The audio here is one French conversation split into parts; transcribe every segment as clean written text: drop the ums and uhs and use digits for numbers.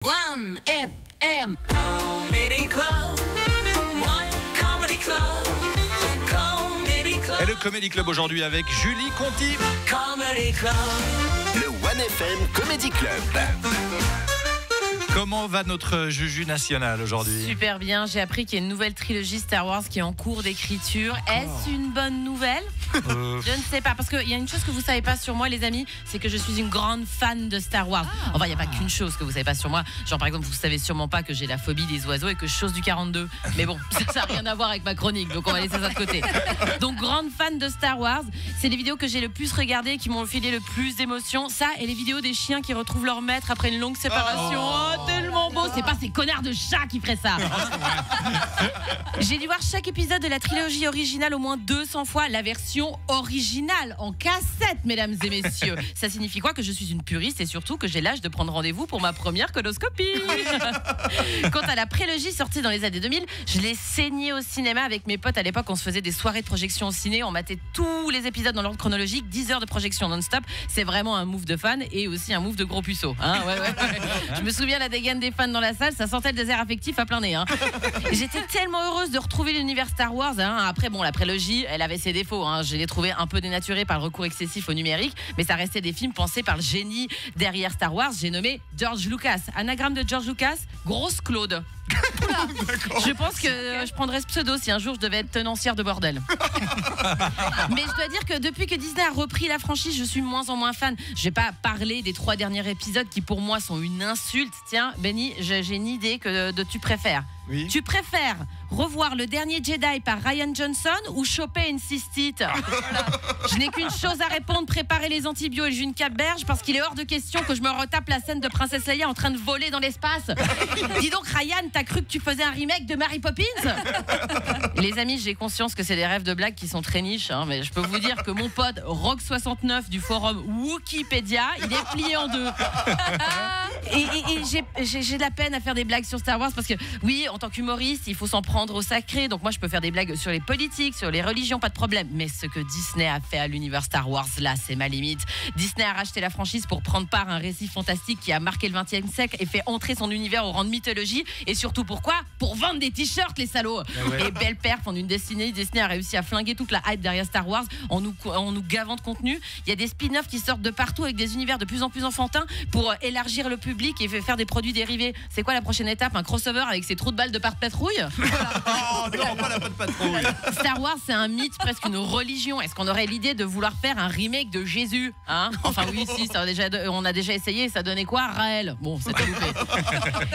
1FM Comedy Club. Comedy Club. Comedy Club. Et le Comedy Club aujourd'hui avec Julie Conti. Comedy Club. Le 1FM Comedy Club. Comment va notre Juju national aujourd'hui? Super bien, j'ai appris qu'il y a une nouvelle trilogie Star Wars qui est en cours d'écriture. Est-ce une bonne nouvelle? Je ne sais pas, parce qu'il y a une chose que vous ne savez pas sur moi, les amis, c'est que je suis une grande fan de Star Wars. Enfin, il n'y a pas qu'une chose que vous ne savez pas sur moi. Genre, par exemple, vous ne savez sûrement pas que j'ai la phobie des oiseaux et que je chose du 42. Mais bon, ça n'a rien à voir avec ma chronique, donc on va laisser ça de côté. Donc, grande fan de Star Wars. C'est les vidéos que j'ai le plus regardées, qui m'ont filé le plus d'émotions. Ça et les vidéos des chiens qui retrouvent leur maître après une longue séparation. Oh, tellement beau. C'est pas ces connards de chats qui feraient ça. J'ai dû voir chaque épisode de la trilogie originale au moins 200 fois. La version originale en cassette, mesdames et messieurs. Ça signifie quoi? Que je suis une puriste et surtout que j'ai l'âge de prendre rendez-vous pour ma première colonoscopie. Quant à la prélogie sortie dans les années 2000, je l'ai saignée au cinéma avec mes potes. À l'époque, on se faisait des soirées de projection au ciné, on matait tous les épisodes dans l'ordre chronologique, 10 heures de projection non-stop. C'est vraiment un move de fan et aussi un move de gros puceau, hein. Ouais. Je me souviens la dégaine des fans dans la salle, ça sentait le désert affectif à plein nez, hein. J'étais tellement heureuse de retrouver l'univers Star Wars, hein. Après, bon, la prélogie, elle avait ses défauts, hein. Je l'ai trouvé un peu dénaturé par le recours excessif au numérique, mais ça restait des films pensés par le génie derrière Star Wars. J'ai nommé George Lucas. Anagramme de George Lucas, Grosse Claude. Je pense que je prendrais ce pseudo si un jour je devais être tenancière de bordel. Mais je dois dire que depuis que Disney a repris la franchise, je suis de moins en moins fan. Je vais pas parler des 3 derniers épisodes qui pour moi sont une insulte. Tiens, Benny, j'ai une idée de tu préfères. Oui. Tu préfères revoir le dernier Jedi par Ryan Johnson ou choper une cystite? Je n'ai qu'une chose à répondre, préparer les antibiotiques et le jus de Cap-Berge, parce qu'il est hors de question que je me retape la scène de Princesse Leia en train de voler dans l'espace. Dis donc Ryan, t'as cru que tu faisais un remake de Mary Poppins? Les amis, j'ai conscience que c'est des rêves de blagues qui sont très niches, hein, mais je peux vous dire que mon pote Rock69 du forum Wikipédia, il est plié en deux. Et j'ai de la peine à faire des blagues sur Star Wars parce que oui, en tant qu'humoriste, il faut s'en prendre au sacré. Donc moi, je peux faire des blagues sur les politiques, sur les religions, pas de problème. Mais ce que Disney a fait à l'univers Star Wars, là, c'est ma limite. Disney a racheté la franchise pour prendre part à un récit fantastique qui a marqué le XXe siècle et fait entrer son univers au rang de mythologie. Et surtout, pourquoi? Pour vendre des t-shirts, les salauds. Ouais. Et belle perf en une décennie, Disney a réussi à flinguer toute la hype derrière Star Wars en nous gavant de contenu. Il y a des spin-offs qui sortent de partout avec des univers de plus en plus enfantins pour élargir le public et faire des produits dérivés. C'est quoi la prochaine étape? Un crossover avec ses trous de balles de patrouille? Oh non, pas la patrouille. Star Wars, c'est un mythe, presque une religion. Est-ce qu'on aurait l'idée de vouloir faire un remake de Jésus, hein? Enfin oui, si, on a déjà essayé. Ça donnait quoi? Raël. Bon, c'était loupé.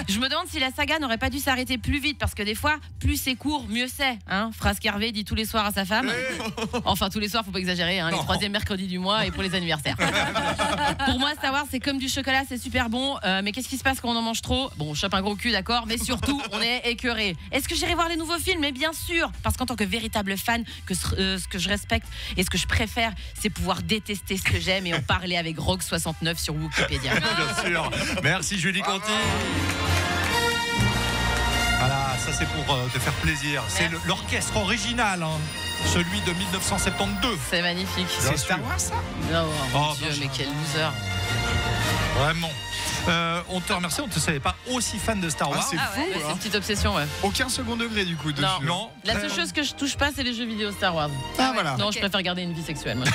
Je me demande si la saga n'aurait pas dû s'arrêter plus vite, parce que des fois, plus c'est court, mieux c'est, hein? Phrase qu'Hervé dit tous les soirs à sa femme. Enfin, tous les soirs, faut pas exagérer, hein, les 3e mercredis du mois et pour les anniversaires. Pour moi, Star Wars, c'est comme du chocolat, c'est super bon, mais qu'est-ce qui se passe quand on en mange trop? Bon, on chope un gros cul, d'accord, mais surtout, on est écœuré. Est-ce que j'irai voir les nouveaux films? Mais bien sûr, parce qu'en tant que véritable fan, ce que je respecte et ce que je préfère, c'est pouvoir détester ce que j'aime et en parler avec Rock69 sur Wikipédia. Bien sûr. Merci Julie Conti. Voilà, ça c'est pour te faire plaisir. C'est l'orchestre original, hein, celui de 1972. C'est magnifique. C'est Star Wars, ça? Non, Oh, mon Dieu, mais quel loser. Vraiment. On te remercie, on ne te savait pas aussi fan de Star Wars. C'est fou, Ouais, c'est hein. une petite obsession, ouais. Aucun second degré du coup dessus. Non. La seule chose que je touche pas, c'est les jeux vidéo Star Wars. Ah voilà. Non, je préfère garder une vie sexuelle, moi.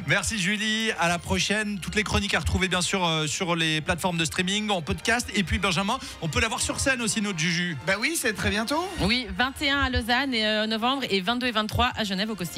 Merci Julie, à la prochaine. Toutes les chroniques à retrouver bien sûr sur les plateformes de streaming, en podcast. Et puis Benjamin, on peut la voir sur scène aussi, notre Juju. Bah oui, c'est très bientôt. Oui, 21 à Lausanne et novembre et 22 et 23 à Genève au Costi.